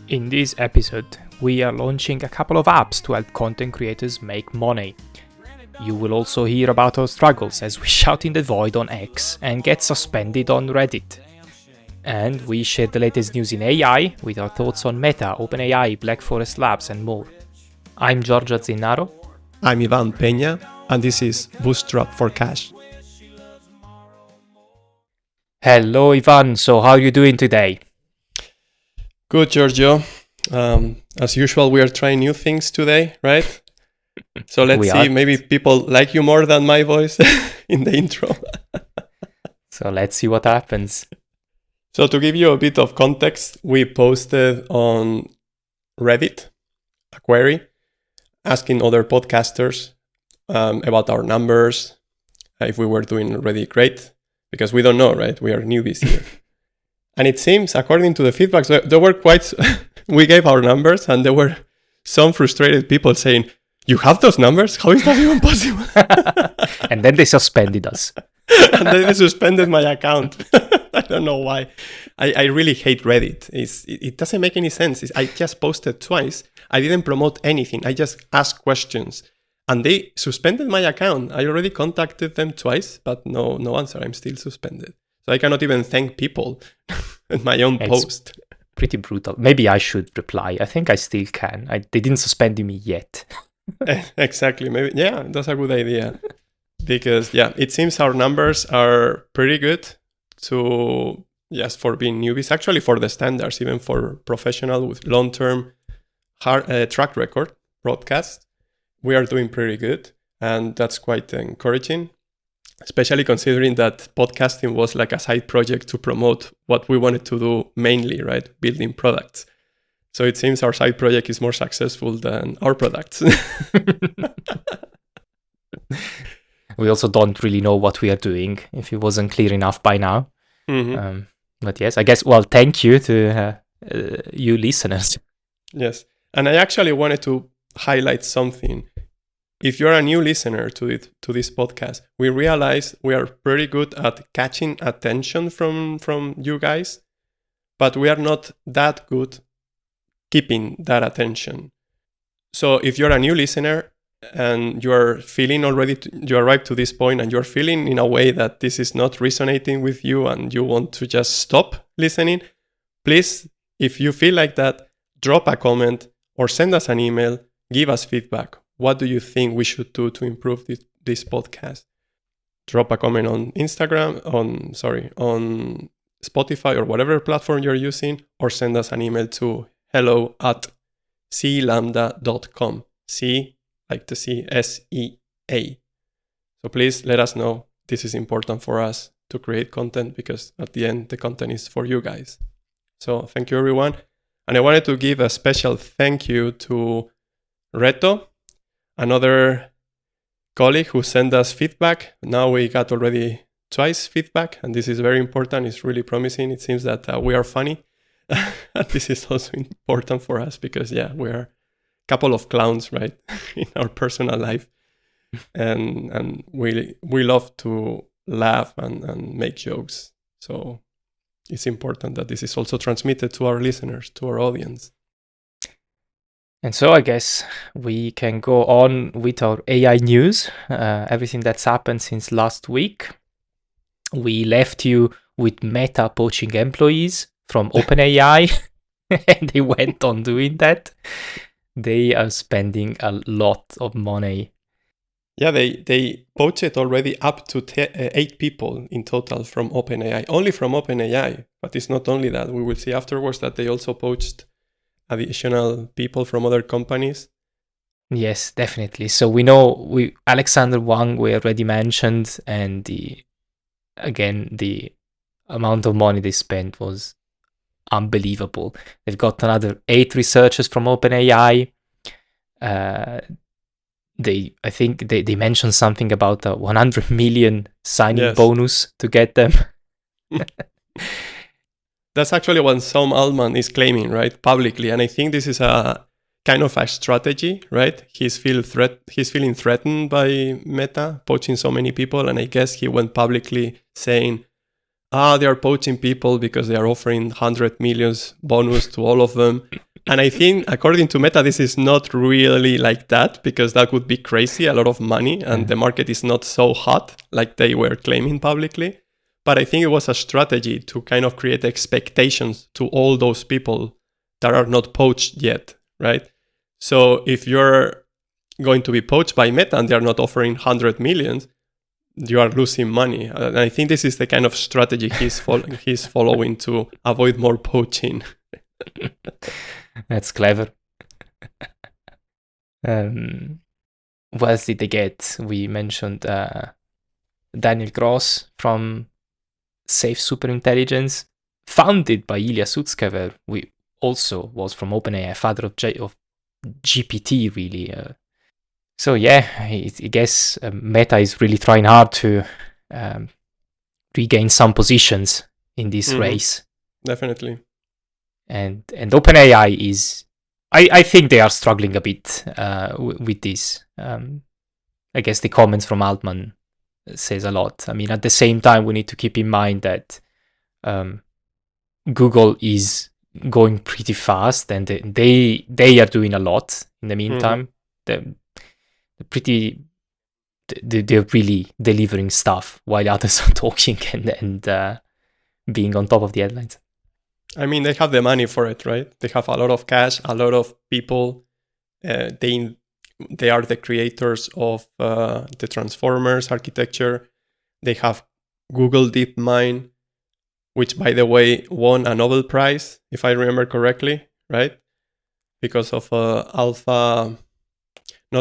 In this episode, we are launching a couple of apps to help content creators make money. You will also hear about our struggles as we shout in the void on X and get suspended on Reddit. And we share the latest news in AI with our thoughts on Meta, OpenAI, Black Forest Labs and more. I'm Giorgio Zinnaro. I'm Ivan Peña, and this is Bootstrap for Cash. Hello Ivan, so how are you doing today? Good, Giorgio. As usual, we are trying new things today, right? So let's see, maybe people like you more than my voice in the intro. So let's see what happens. So to give you a bit of context, we posted on Reddit a query asking other podcasters about our numbers, if we were doing already great, because we don't know, right? We are newbies here. And it seems, according to the feedback, so there were we gave our numbers and there were some frustrated people saying, "You have those numbers? How is that even possible?" And then they suspended us. And then they suspended my account. I don't know why. I really hate Reddit. It doesn't make any sense. I just posted twice. I didn't promote anything. I just asked questions. And they suspended my account. I already contacted them twice, but no answer. I'm still suspended. So I cannot even thank people in my own post. Pretty brutal. Maybe I should reply. I think I still can. They didn't suspend me yet. Exactly. Maybe. Yeah, that's a good idea. Because, it seems our numbers are pretty good for being newbies. Actually, for the standards, even for professional with long-term track record broadcasts, we are doing pretty good. And that's quite encouraging. Especially considering that podcasting was like a side project to promote what we wanted to do mainly, right? Building products. So it seems our side project is more successful than our products. We also don't really know what we are doing, if it wasn't clear enough by now. Mm-hmm. But yes, I guess, thank you to you listeners. Yes. And I actually wanted to highlight something. If you're a new listener to this podcast, we realize we are pretty good at catching attention from you guys, but we are not that good keeping that attention. So if you're a new listener and you're feeling already, you arrived to this point and you're feeling in a way that this is not resonating with you and you want to just stop listening, please, if you feel like that, drop a comment or send us an email, give us feedback. What do you think we should do to improve this podcast? Drop a comment on Instagram, on Spotify or whatever platform you're using, or send us an email to hello@clambda.com. C like the C, SEA. So please let us know. This is important for us to create content because at the end, the content is for you guys. So thank you, everyone. And I wanted to give a special thank you to Reto, another colleague who sent us feedback. Now we got already twice feedback, and this is very important. It's really promising. It seems that we are funny. This is also important for us because, we are a couple of clowns, right, in our personal life. And we love to laugh and make jokes. So it's important that this is also transmitted to our listeners, to our audience. And so I guess we can go on with our AI news, everything that's happened since last week. We left you with Meta poaching employees from OpenAI, and they went on doing that. They are spending a lot of money. Yeah, they poached already up to 8 people in total from OpenAI, only from OpenAI. But it's not only that. We will see afterwards that they also poached additional people from other companies. Yes, definitely. So we know Alexander Wang we already mentioned, and the amount of money they spent was unbelievable. They've got another 8 researchers from OpenAI. I think they mentioned something about a 100 million signing bonus to get them. That's actually what Sam Altman is claiming, right, publicly. And I think this is a kind of a strategy, right? He's feeling threatened by Meta poaching so many people. And I guess he went publicly saying, they are poaching people because they are offering 100 million bonus to all of them. And I think, according to Meta, this is not really like that, because that would be crazy, a lot of money, and the market is not so hot like they were claiming publicly. But I think it was a strategy to kind of create expectations to all those people that are not poached yet, right? So if you're going to be poached by Meta and they're not offering 100 millions, you are losing money. And I think this is the kind of strategy he's following to avoid more poaching. That's clever. What else did they get? We mentioned Daniel Gross from Safe Superintelligence, founded by Ilya Sutskever, who also was from OpenAI, father of GPT, really. So yeah, I guess Meta is really trying hard to regain some positions in this race. Definitely. And OpenAI is, I think they are struggling a bit with this. I guess the comments from Altman says a lot. I mean, at the same time, we need to keep in mind that Google is going pretty fast, and they are doing a lot in the meantime. They're really delivering stuff while others are talking and being on top of the headlines. I mean, they have the money for it, right? They have a lot of cash, a lot of people. They are the creators of the Transformers architecture. They have Google DeepMind, which, by the way, won a Nobel Prize, if I remember correctly, right? Because of not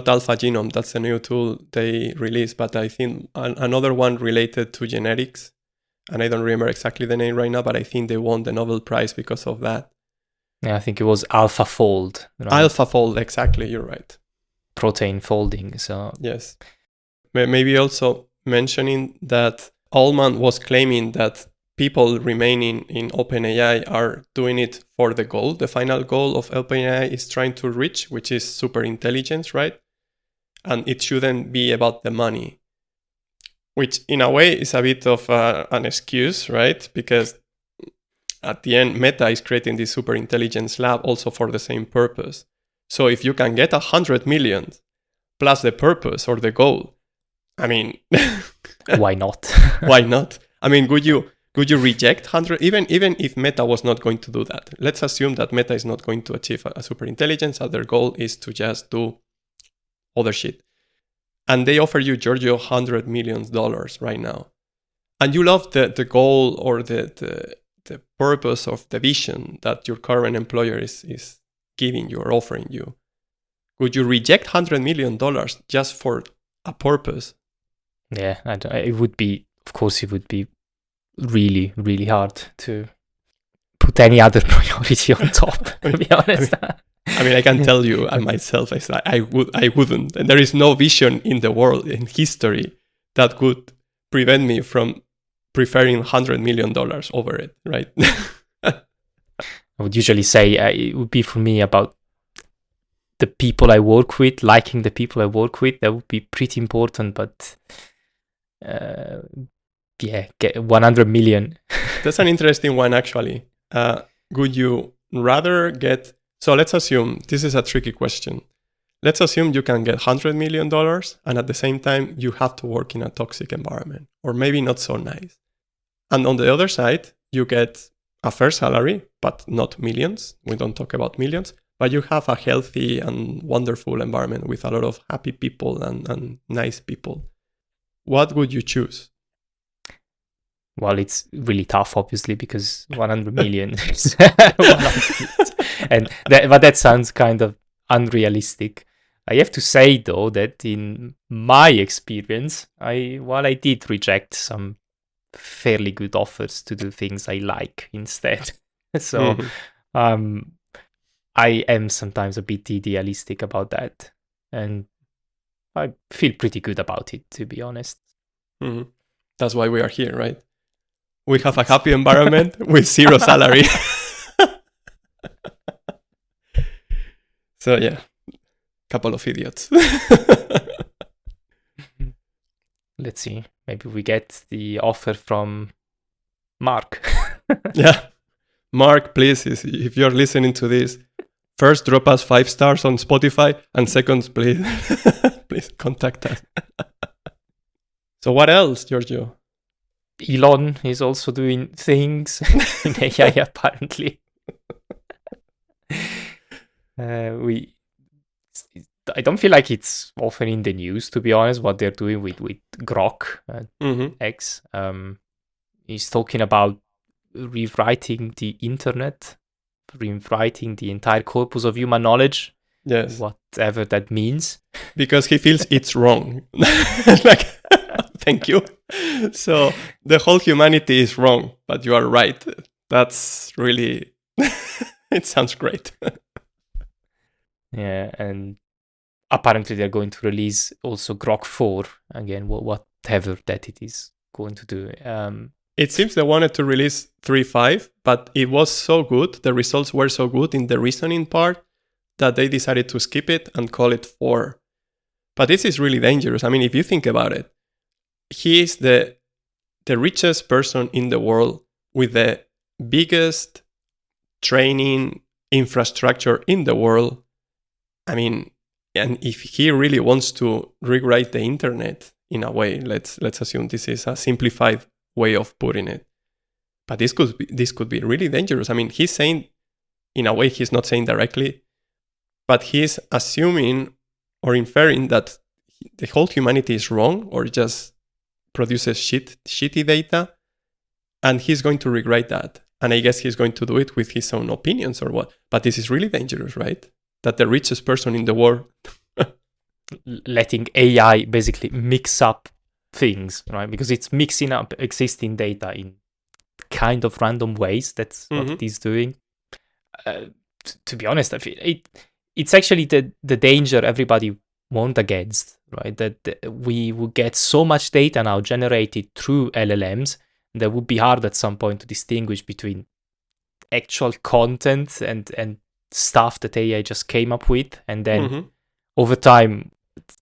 AlphaGenome, that's a new tool they released, but I think another one related to genetics. And I don't remember exactly the name right now, but I think they won the Nobel Prize because of that. Yeah, I think it was AlphaFold. Right? AlphaFold, exactly, you're right. Protein folding, so... Yes. Maybe also mentioning that Altman was claiming that people remaining in OpenAI are doing it for the goal. The final goal of OpenAI is trying to reach, which is super intelligence, right? And it shouldn't be about the money, which in a way is a bit of an excuse, right? Because at the end, Meta is creating this super intelligence lab also for the same purpose. So if you can get 100 million plus the purpose or the goal, I mean... why not? Why not? I mean, would you reject 100? Even if Meta was not going to do that. Let's assume that Meta is not going to achieve a super intelligence, and their goal is to just do other shit. And they offer you, Giorgio, $100 million right now. And you love the goal or the purpose of the vision that your current employer is giving you or offering you. Would you reject $100 million just for a purpose? Yeah, it would be, of course, it would be really, really hard to put any other priority on top, to be honest. I mean, I can tell you myself, I wouldn't. And there is no vision in the world, in history, that could prevent me from preferring $100 million over it, right? I would usually say it would be for me about the people I work with, liking the people I work with. That would be pretty important, but get 100 million. That's an interesting one, actually. Would you rather get... So let's assume, this is a tricky question. Let's assume you can get $100 million and at the same time you have to work in a toxic environment, or maybe not so nice. And on the other side, you get a fair salary, but not millions. We don't talk about millions, but you have a healthy and wonderful environment with a lot of happy people and nice people. What would you choose? Well, it's really tough, obviously, because 100 million is but that sounds kind of unrealistic. I have to say, though, that in my experience, while I did reject some fairly good offers to do things I like instead. So I am sometimes a bit idealistic about that. And I feel pretty good about it, to be honest. Mm-hmm. That's why we are here, right? We have a happy environment with zero salary. So yeah, couple of idiots. Let's see. Maybe we get the offer from Mark. Yeah. Mark, please, if you're listening to this, first drop us 5 stars on Spotify, and second, please, please contact us. So what else, Giorgio? Elon is also doing things in AI apparently. I don't feel like it's often in the news, to be honest, what they're doing with Grok X. He's talking about rewriting the internet, rewriting the entire corpus of human knowledge. Yes. Whatever that means. Because he feels it's wrong. Like, thank you. So the whole humanity is wrong, but you are right. That's really, it sounds great. Yeah, and apparently they're going to release also Grok 4, again, whatever that it is going to do. It seems they wanted to release 3.5, but it was so good, the results were so good in the reasoning part, that they decided to skip it and call it 4. But this is really dangerous. I mean, if you think about it, he is the richest person in the world with the biggest training infrastructure in the world. I mean, and if he really wants to rewrite the internet in a way, let's assume this is a simplified way of putting it. But this could be really dangerous. I mean, he's saying, in a way, he's not saying directly, but he's assuming or inferring that the whole humanity is wrong or just produces shitty data, and he's going to rewrite that. And I guess he's going to do it with his own opinions or what. But this is really dangerous, right? That the richest person in the world letting AI basically mix up things, right? Because it's mixing up existing data in kind of random ways. That's what it is doing. To be honest, I feel it's actually the danger everybody warned against, right? That we will get so much data now generated through LLMs that would be hard at some point to distinguish between actual content and stuff that AI just came up with, and then over time,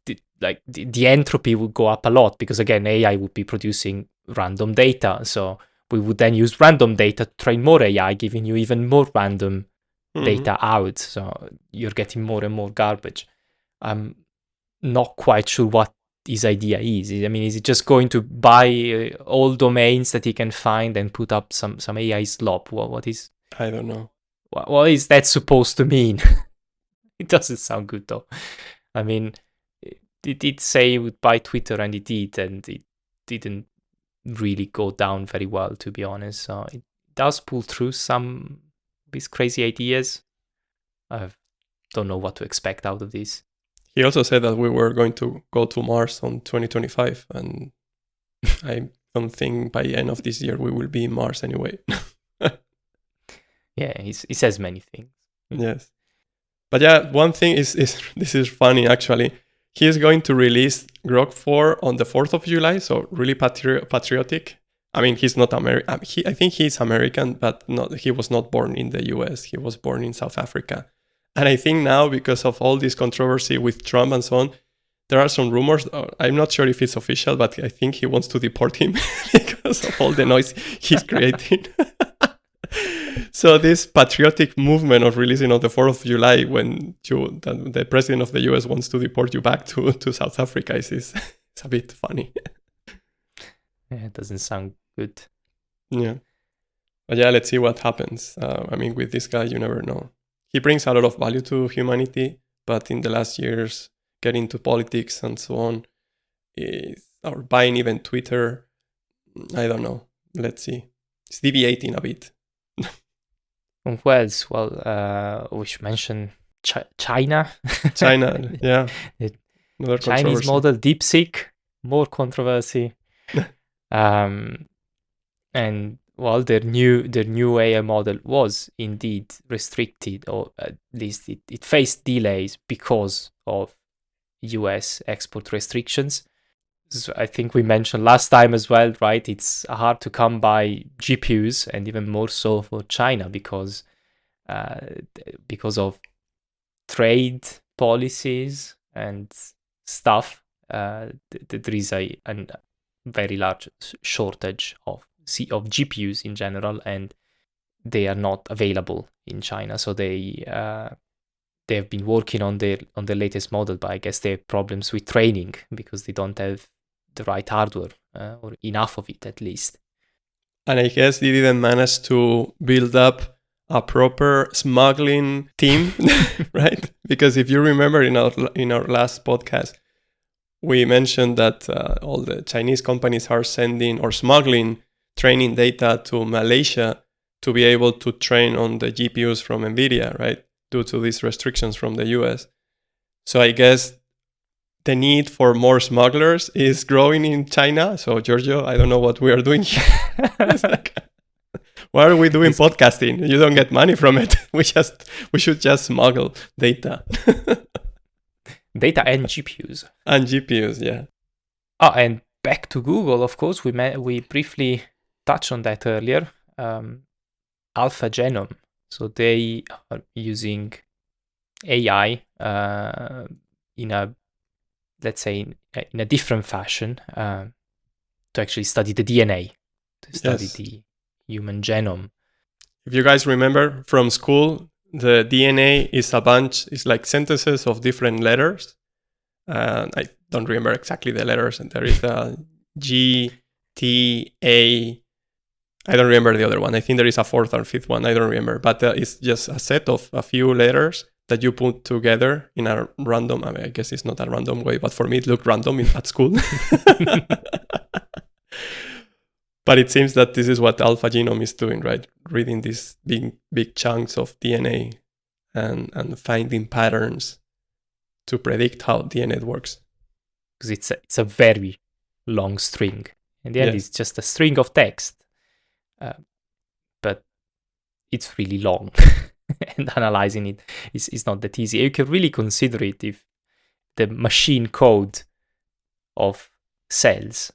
the entropy would go up a lot, because again, AI would be producing random data. So we would then use random data to train more AI, giving you even more random data out. So you're getting more and more garbage. I'm not quite sure what his idea is. I mean, is it just going to buy all domains that he can find and put up some AI slop? What is? I don't know. What is that supposed to mean? It doesn't sound good though. I mean, it did say it would buy Twitter, and it did, and it didn't really go down very well, to be honest. So it does pull through some of these crazy ideas. I don't know what to expect out of this. He also said that we were going to go to Mars on 2025, and I don't think by the end of this year we will be in Mars anyway. Yeah, he says many things. Yes. But yeah, one thing is this is funny actually. He is going to release Grok 4 on the 4th of July, so really patriotic. I mean, he's not American. I think he's American, but he was not born in the US. He was born in South Africa. And I think now, because of all this controversy with Trump and so on, there are some rumors. I'm not sure if it's official, but I think he wants to deport him because of all the noise he's creating. So this patriotic movement of releasing on the 4th of July, when the president of the US wants to deport you back to South Africa, it's a bit funny. Yeah, it doesn't sound good. Yeah. But yeah, let's see what happens. I mean, with this guy, you never know. He brings a lot of value to humanity, but in the last years, getting into politics and so on, or buying even Twitter, I don't know. Let's see. It's deviating a bit. Who else? Well, we should mention China. China, yeah. Another Chinese model, DeepSeek, more controversy. And well, their new AI model was indeed restricted, or at least it faced delays because of US export restrictions. So I think we mentioned last time as well, right? It's hard to come by GPUs, and even more so for China because of trade policies and stuff. There is a very large shortage of GPUs in general, and they are not available in China. So they they've been working on the latest model, but I guess they have problems with training because they don't have the right hardware or enough of it at least. And I guess they didn't manage to build up a proper smuggling team, right? Because if you remember in our last podcast, we mentioned that all the Chinese companies are sending or smuggling training data to Malaysia to be able to train on the GPUs from NVIDIA, right? Due to these restrictions from the US. So I guess the need for more smugglers is growing in China. So Giorgio, I don't know what we are doing here. Like, why are we doing podcasting? You don't get money from it. We should just smuggle data. Data and GPUs. And GPUs, yeah. Oh, and back to Google, of course, we briefly touched on that earlier. AlphaGenome. So they are using AI in a, let's say, in a different fashion to actually study the DNA, to study the human genome. If you guys remember from school, the DNA is like sentences of different letters. I don't remember exactly the letters. And there is a G, T, A. I don't remember the other one. I think there is a fourth or fifth one. I don't remember. But it's just a set of a few letters that you put together in a random, I guess it's not a random way, but for me it looked random at school. But it seems that this is what AlphaGenome is doing, right? Reading these big chunks of DNA and finding patterns to predict how DNA works. Because it's a very long string. In the end, it's just a string of text. But it's really long. And analyzing it is not that easy. You can really consider it if the machine code of cells,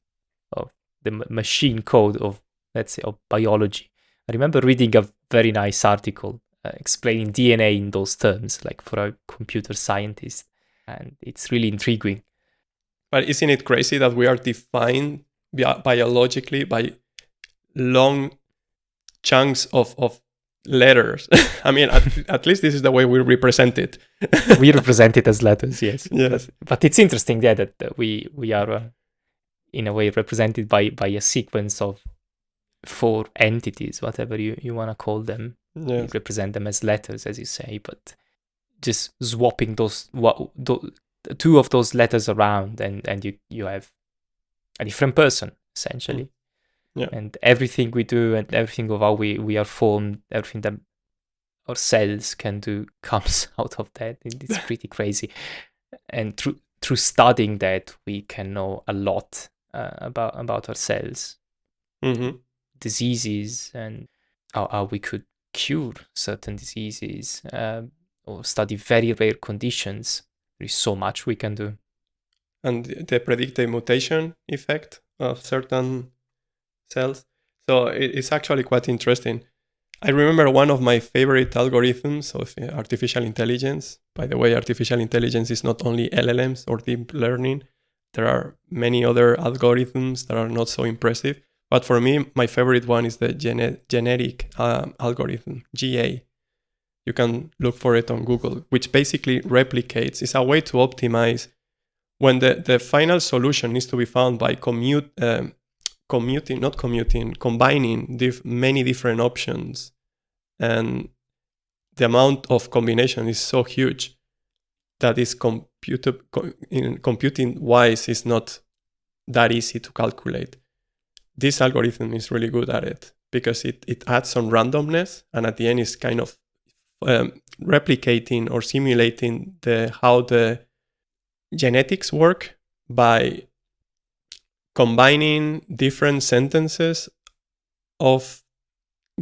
of the machine code of, let's say, of biology. I remember reading a very nice article explaining DNA in those terms, like for a computer scientist. And it's really intriguing. But isn't it crazy that we are defined biologically by long chunks of letters? I mean, at least this is the way we represent it. We represent it as letters, yes. Yes. But it's interesting, that we are, in a way, represented by a sequence of 4 entities, whatever you want to call them. Yes. You represent them as letters, as you say, but just swapping those 2 of those letters around, and you have a different person, essentially. Yeah. And everything we do and everything of how we are formed, everything that our cells can do comes out of that. It's pretty crazy. And through studying that, we can know a lot about ourselves, diseases, and how we could cure certain diseases, or study very rare conditions. There is so much we can do. And they predict the mutation effect of certain cells. So it's actually quite interesting. I remember one of my favorite algorithms of artificial intelligence. By the way, artificial intelligence is not only LLMs or deep learning. There are many other algorithms that are not so impressive. But for me, my favorite one is the genetic algorithm, GA. You can look for it on Google, which basically replicates. It's a way to optimize when the final solution needs to be found by combining many different options. And the amount of combination is so huge that is computing wise is not that easy to calculate. This algorithm is really good at it because it adds some randomness, and at the end is kind of replicating or simulating how the genetics work by combining different sentences of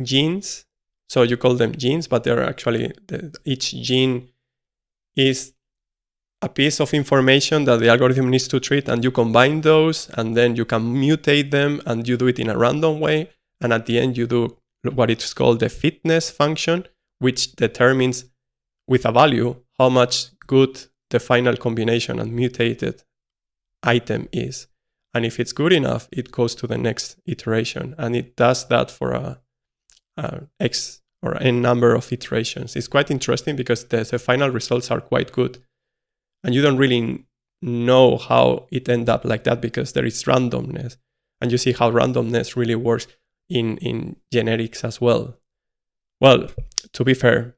genes. So you call them genes, but they're actually, each gene is a piece of information that the algorithm needs to treat, and you combine those, and then you can mutate them, and you do it in a random way. And at the end, you do what it's called the fitness function, which determines with a value how much good the final combination and mutated item is. And if it's good enough, it goes to the next iteration. And it does that for X or n number of iterations. It's quite interesting because the final results are quite good. And you don't really know how it ended up like that because there is randomness. And you see how randomness really works in genetics as well. Well, to be fair,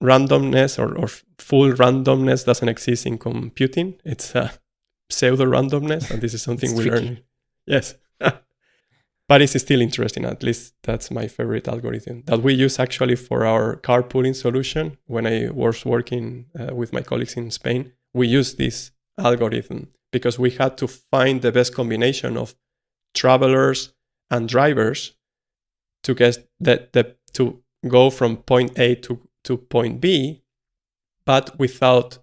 randomness or full randomness doesn't exist in computing. It's a pseudo randomness, and this is something we learn. Yes. But it's still interesting. At least that's my favorite algorithm that we use actually for our carpooling solution. When I was working with my colleagues in Spain, we used this algorithm because we had to find the best combination of travelers and drivers to get to go from point A to point B, but without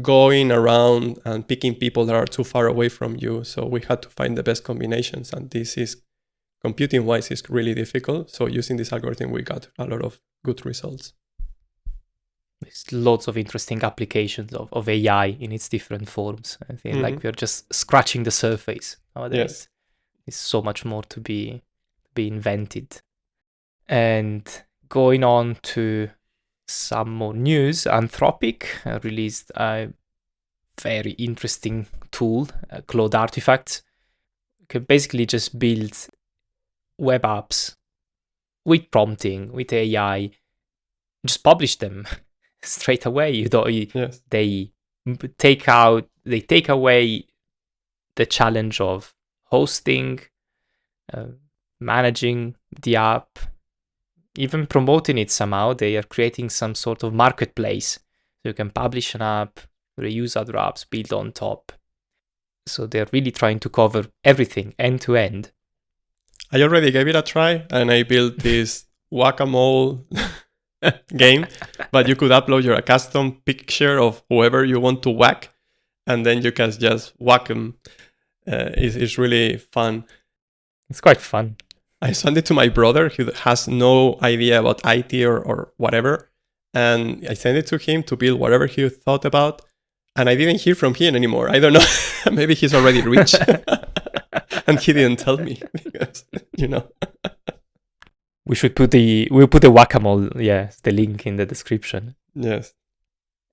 going around and picking people that are too far away from you. So we had to find the best combinations, and this is computing-wise is really difficult. So using this algorithm, we got a lot of good results. There's lots of interesting applications of AI in its different forms. I feel like we're just scratching the surface nowadays. Yes. There's so much more to be invented. And going on to some more news, Anthropic released a very interesting tool, Claude Artifacts. You can basically just build web apps with prompting, with AI, just publish them straight away. Yes. They take away the challenge of hosting, managing the app, even promoting it somehow. They are creating some sort of marketplace. So you can publish an app, reuse other apps, build on top. So they're really trying to cover everything end to end. I already gave it a try, and I built this whack-a-mole game, but you could upload your custom picture of whoever you want to whack, and then you can just whack them. It's really fun. It's quite fun. I sent it to my brother who has no idea about IT or whatever, and I sent it to him to build whatever he thought about, and I didn't hear from him anymore. I don't know. Maybe he's already rich. And he didn't tell me because, We'll put the whack-a-mole, the link in the description. Yes.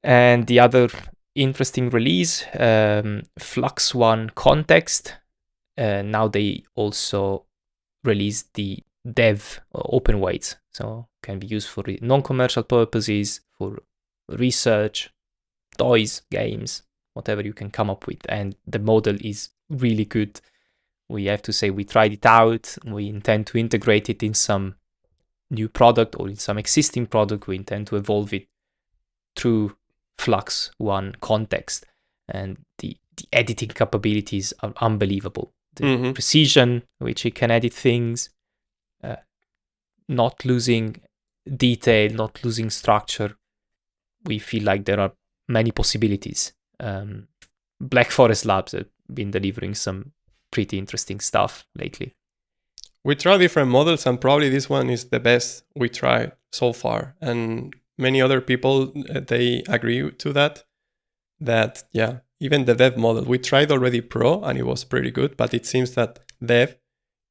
And the other interesting release, Flux One Kontext. Now they also released the dev open weights, so can be used for non-commercial purposes, for research, toys, games, whatever you can come up with. And the model is really good. We have to say we tried it out. We intend to integrate it in some new product or in some existing product. We intend to evolve it through Flux One Kontext. And the editing capabilities are unbelievable. The precision which it can edit things, not losing detail, not losing structure. We feel like there are many possibilities. Black Forest Labs have been delivering some pretty interesting stuff lately. We try different models, and probably this one is the best we tried so far. And many other people, they agree to that. Even the dev model, we tried already Pro and it was pretty good, but it seems that dev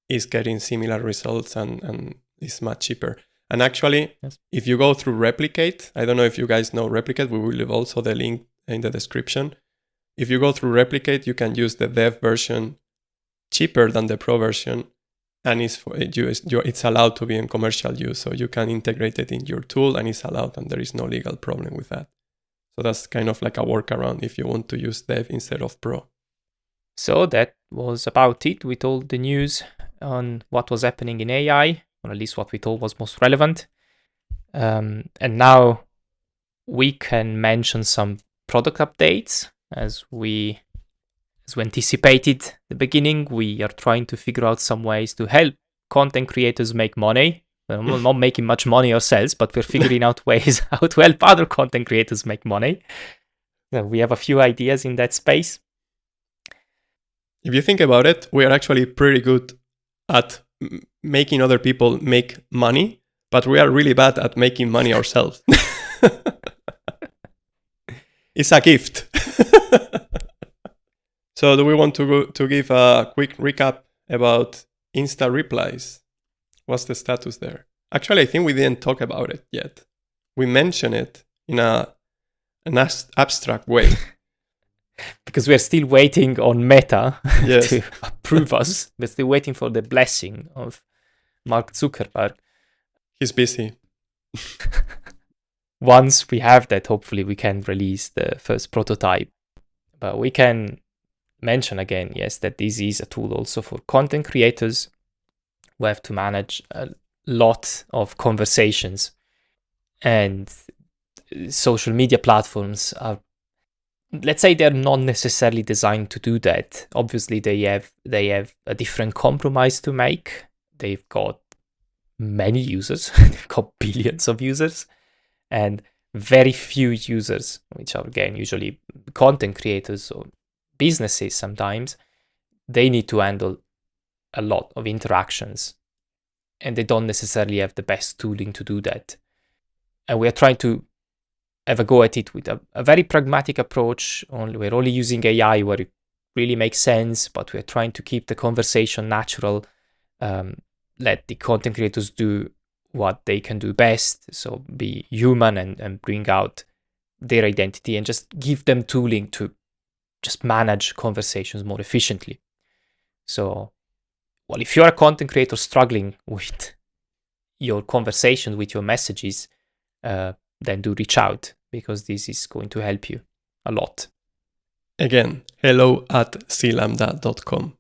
is getting similar results and is much cheaper. And actually, If you go through Replicate, I don't know if you guys know Replicate, we will leave also the link in the description. If you go through Replicate, you can use the dev version cheaper than the Pro version, and it's allowed to be in commercial use, so you can integrate it in your tool, and it's allowed, and there is no legal problem with that. So that's kind of like a workaround if you want to use dev instead of Pro. So that was about it with all the news on what was happening in AI, or at least what we thought was most relevant. And now we can mention some product updates. As we anticipated at the beginning, we are trying to figure out some ways to help content creators make money. We're not making much money ourselves, but we're figuring out ways how to help other content creators make money. So we have a few ideas in that space. If you think about it, we are actually pretty good at making other people make money, but we are really bad at making money ourselves. It's a gift. So do we want to give a quick recap about Insta replies? What's the status there? Actually, I think we didn't talk about it yet. We mentioned it in an abstract way. Because we're still waiting on Meta Yes. to approve us. We're still waiting for the blessing of Mark Zuckerberg. He's busy. Once we have that, hopefully we can release the first prototype. But we can mention again, yes, that this is a tool also for content creators who have to manage a lot of conversations. And social media platforms are, let's say, they're not necessarily designed to do that. Obviously, they have a different compromise to make. They've got many users, they've got billions of users, and very few users, which are again usually content creators or businesses sometimes. They need to handle a lot of interactions, and they don't necessarily have the best tooling to do that. And we are trying to have a go at it with a very pragmatic approach. We're only using AI where it really makes sense, but we're trying to keep the conversation natural. Let the content creators do what they can do best, so be human and bring out their identity, and just give them tooling to just manage conversations more efficiently. So, well, if you're a content creator struggling with your conversations, with your messages, then do reach out, because this is going to help you a lot. Again, hello@clambda.com.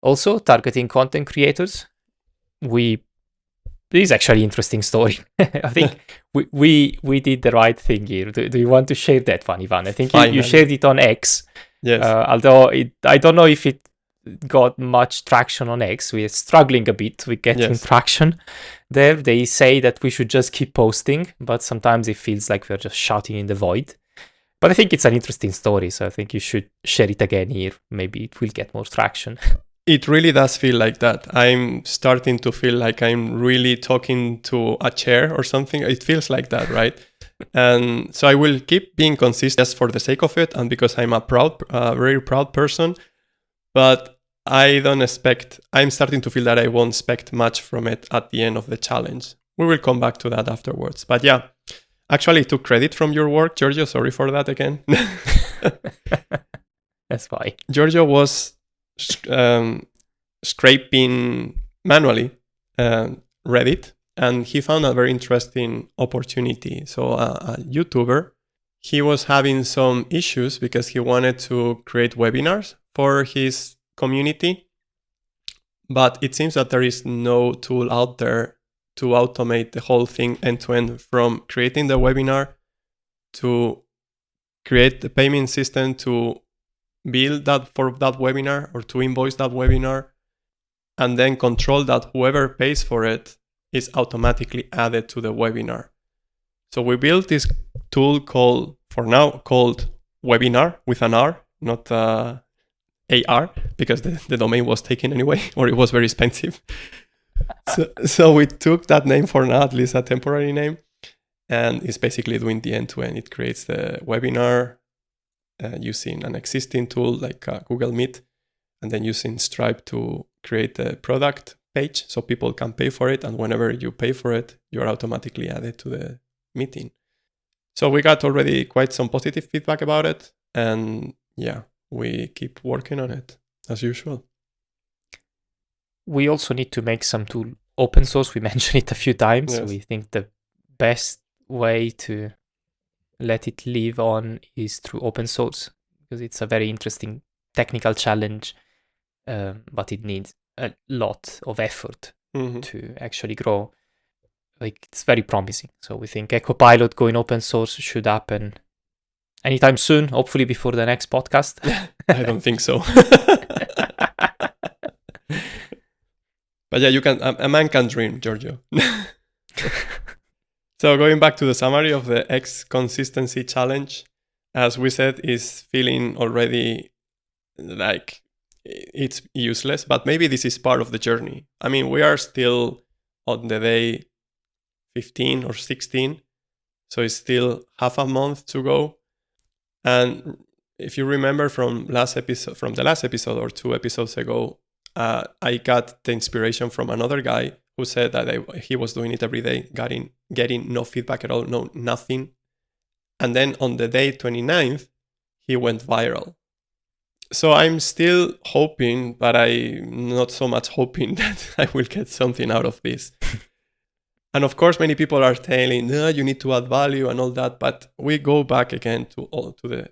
Also, targeting content creators, this is actually an interesting story. I think we did the right thing here. Do you want to share that one, Ivan? I think you shared it on X. Yes. Although I don't know if it got much traction on X. We're struggling a bit with getting traction there. They say that we should just keep posting, but sometimes it feels like we're just shouting in the void. But I think it's an interesting story, so I think you should share it again here. Maybe it will get more traction. It really does feel like that. I'm starting to feel like I'm really talking to a chair or something. It feels like that, right? And so I will keep being consistent just for the sake of it, and because I'm a very proud person. But I'm starting to feel that I won't expect much from it at the end of the challenge. We will come back to that afterwards. But yeah, actually I took credit from your work, Giorgio. Sorry for that again. That's fine. Giorgio was scraping manually Reddit, and he found a very interesting opportunity. So a YouTuber, he was having some issues because he wanted to create webinars for his community, but it seems that there is no tool out there to automate the whole thing end to end, from creating the webinar to create the payment system to bill that for that webinar or to invoice that webinar, and then control that whoever pays for it is automatically added to the webinar. So we built this tool called Webinar with an R, not AR, because the domain was taken anyway, or it was very expensive. So we took that name for now, at least a temporary name, and it's basically doing the end-to-end. It creates the webinar using an existing tool like Google Meet, and then using Stripe to create the product page so people can pay for it. And whenever you pay for it, you're automatically added to the meeting. So we got already quite some positive feedback about it. And yeah, we keep working on it as usual. We also need to make some tool open source. We mentioned it a few times. Yes. We think the best way to let it live on is through open source, because it's a very interesting technical challenge, but it needs a lot of effort to actually grow. Like, it's very promising. So we think Ekopilot going open source should happen anytime soon, hopefully before the next podcast. I don't think so. But yeah, you can. A man can dream, Giorgio. So going back to the summary of the X consistency challenge, as we said, is feeling already like it's useless, but maybe this is part of the journey. I mean, we are still on the day 15 or 16, so it's still half a month to go. And if you remember from the last episode or 2 episodes ago, I got the inspiration from another guy who said that he was doing it every day, getting no feedback at all, nothing. And then on the day 29th, he went viral. So I'm still hoping, but I'm not so much hoping that I will get something out of this. And of course, many people are telling, no, you need to add value and all that. But we go back again to the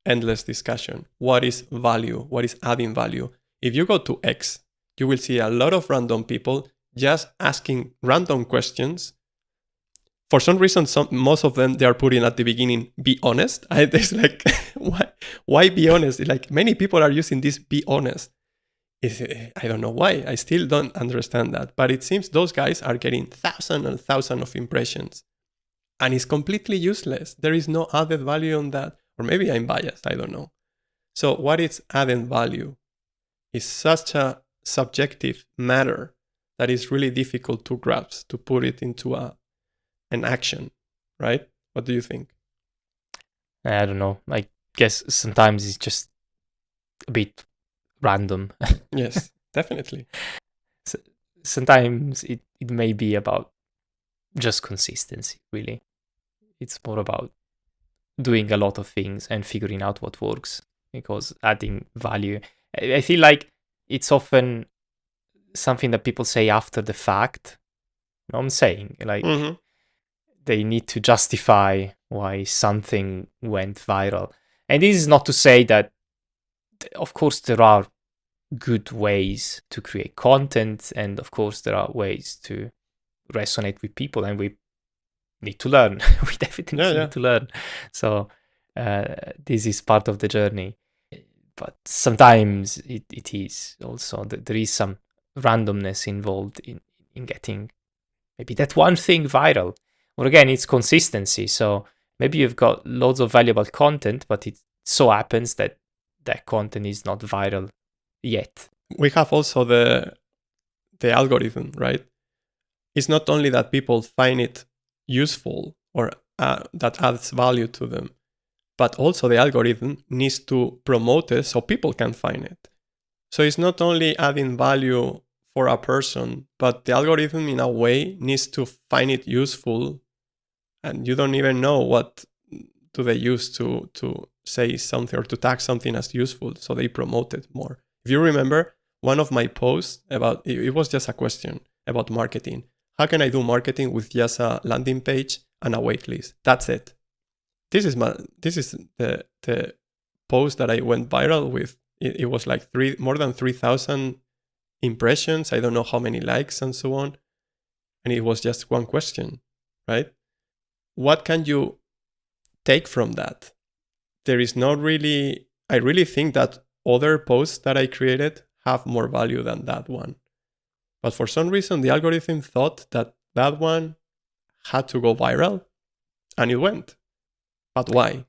endless discussion. What is value? What is adding value? If you go to X, you will see a lot of random people just asking random questions. For some reason, most of them, they are putting at the beginning, be honest. It's like, why be honest? Like many people are using this, be honest. I don't know why. I still don't understand that. But it seems those guys are getting thousands and thousands of impressions. And it's completely useless. There is no added value on that. Or maybe I'm biased. I don't know. So what is added value? Is such a subjective matter that is really difficult to grasp, to put it into an action, right? What do you think? I don't know. I guess sometimes it's just a bit random. Yes, definitely. Sometimes it may be about just consistency, really. It's more about doing a lot of things and figuring out what works, because adding value, I feel like it's often something that people say after the fact. You know what I'm saying? Like, they need to justify why something went viral. And this is not to say that, of course, there are good ways to create content, and of course, there are ways to resonate with people, and we need to learn. We definitely need to learn. So this is part of the journey. But sometimes it is also, there is some randomness involved in getting maybe that one thing viral. Or again, it's consistency. So maybe you've got loads of valuable content, but it so happens that that content is not viral yet. We have also the algorithm, right? It's not only that people find it useful or that adds value to them, but also the algorithm needs to promote it so people can find it. So it's not only adding value for a person, but the algorithm in a way needs to find it useful, and you don't even know what do they use to say something or to tag something as useful, so they promote it more. If you remember, one of my posts about it was just a question about marketing. How can I do marketing with just a landing page and a waitlist? That's it. This is the post that I went viral with. It was like more than 3,000 impressions. I don't know how many likes and so on. And it was just one question, right? What can you take from that? There is not really, I really think that other posts that I created have more value than that one. But for some reason, the algorithm thought that that one had to go viral, and it went. But why?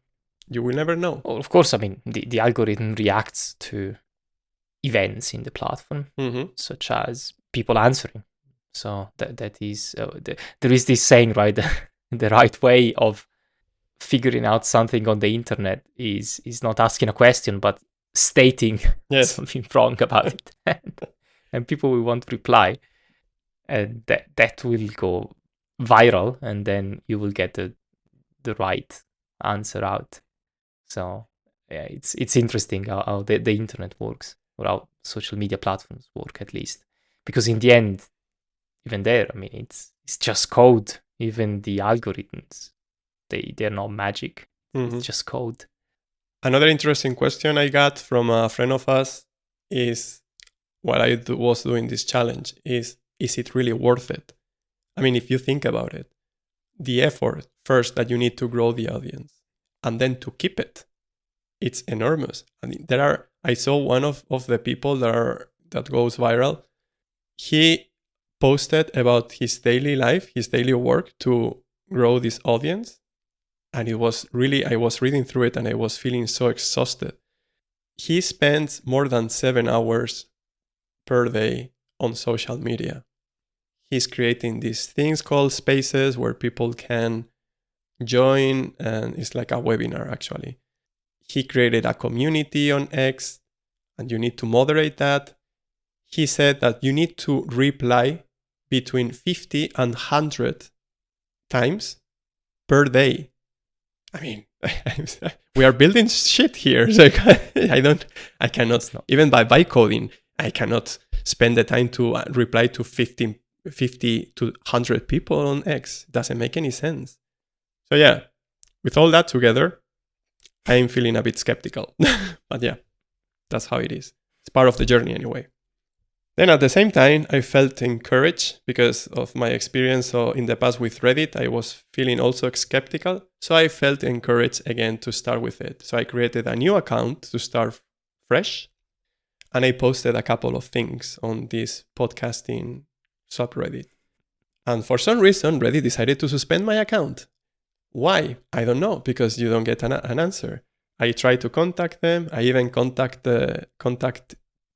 You will never know. Well, of course, I mean, the algorithm reacts to events in the platform, such as people answering. So that is, there is this saying, right? The right way of figuring out something on the internet is not asking a question, but stating something wrong about it. And people will want to reply. And that will go viral, and then you will get the right answer out. So yeah, it's interesting how the internet works, or how social media platforms work, at least, because in the end, even there, I mean, it's just code. Even the algorithms, they're not magic. It's just code. Another interesting question I got from a friend of us is, while I was doing this challenge, is it really worth it? I mean, if you think about it, the effort first that you need to grow the audience, and then to keep it, it's enormous. I mean, I saw one of the people that goes viral. He posted about his daily life, his daily work to grow this audience. And it was really, I was reading through it and I was feeling so exhausted. He spends more than 7 hours per day on social media. He's creating these things called spaces where people can join, and it's like a webinar actually. He created a community on X, and you need to moderate that. He said that you need to reply between 50 and 100 times per day. I mean, we are building shit here. So I cannot, even by bytecoding, I cannot spend the time to reply to 50 to 100 people on X. It doesn't make any sense. So yeah, with all that together, I'm feeling a bit skeptical. But yeah, that's how it is. It's part of the journey anyway. Then at the same time, I felt encouraged because of my experience in the past with Reddit. I was feeling also skeptical. So I felt encouraged again to start with it. So I created a new account to start fresh. And I posted a couple of things on this podcasting subreddit. And for some reason, Reddit decided to suspend my account. Why? I don't know, because you don't get an answer. I tried to contact them. I even contact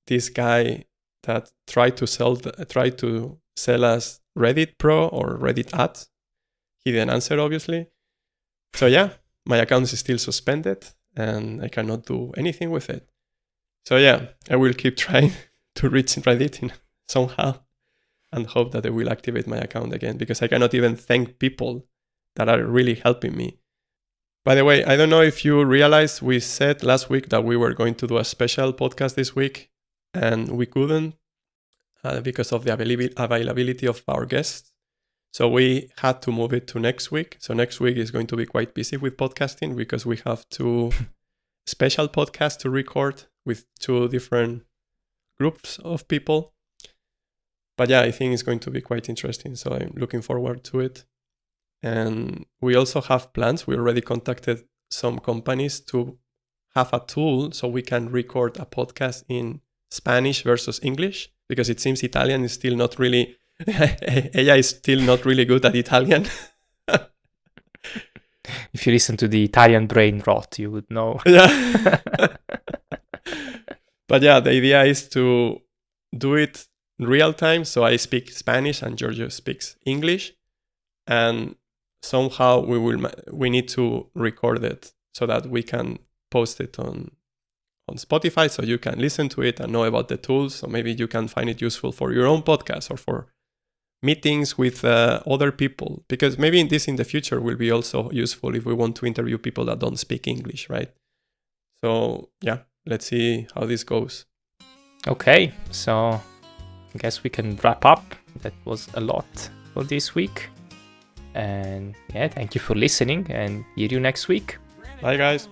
this guy that tried to sell us Reddit Pro or Reddit ads. He didn't answer, obviously. So yeah, my account is still suspended and I cannot do anything with it. So yeah, I will keep trying to reach Reddit somehow and hope that they will activate my account again, because I cannot even thank people that are really helping me. By the way, I don't know if you realized, we said last week that we were going to do a special podcast this week, and we couldn't because of the availability of our guests. So we had to move it to next week. So next week is going to be quite busy with podcasting because we have 2 special podcasts to record with 2 different groups of people. But yeah, I think it's going to be quite interesting. So I'm looking forward to it. And we also have plans. We already contacted some companies to have a tool so we can record a podcast in Spanish versus English, because it seems Italian is still not really, AI is still not really good at Italian. If you listen to the Italian brain rot, you would know. Yeah. But yeah, the idea is to do it real time. So I speak Spanish and Giorgio speaks English, and somehow we need to record it so that we can post it on Spotify, so you can listen to it and know about the tools. So maybe you can find it useful for your own podcast or for meetings with other people, because maybe in the future will be also useful if we want to interview people that don't speak English, right? So yeah, let's see how this goes. Okay, so I guess we can wrap up. That was a lot for this week. And yeah, thank you for listening, and see you next week. Bye, guys.